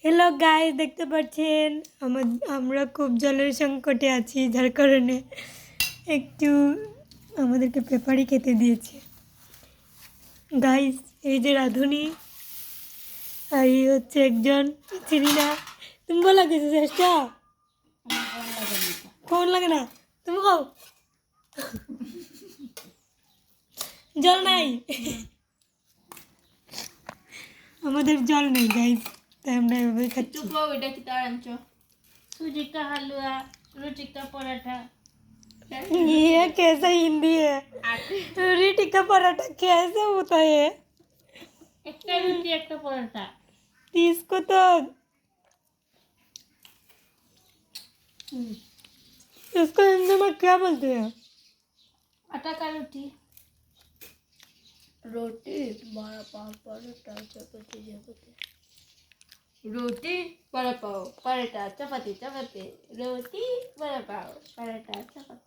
Hello guys, দেখতে পাচ্ছেন আমরা খুব জলের সংকটে আছি, যার কারণে একটু আমাদেরকে পেপারই খেতে দিয়েছে গাইস। এই যে রাধুনি, আর এই হচ্ছে একজন চিনি না। তুমি বলা কিছু চেষ্টা ফোন লাগে না, তুমি কও জল নাই। আমাদের জল নেই গাইস, তাই আমরা এভাবে খাচ্ছি। ওইটা কি তার আনছো? सूजी का हलवा, रोटी का पराठा। ये कैसा हिंदी है? रोटी टिक्का पराठा कैसे होता है? একটা রুটি একটা পরোটা। इसको तो इसको हिंदी में क्या बोलते हैं? आटा का रोटी, रोटी बड़ा पाव परोटा चपाती चपाती, रोटी बड़ा पाव परोटा चपाती चपाती, रोटी बड़ा पाव परोटा चपाती।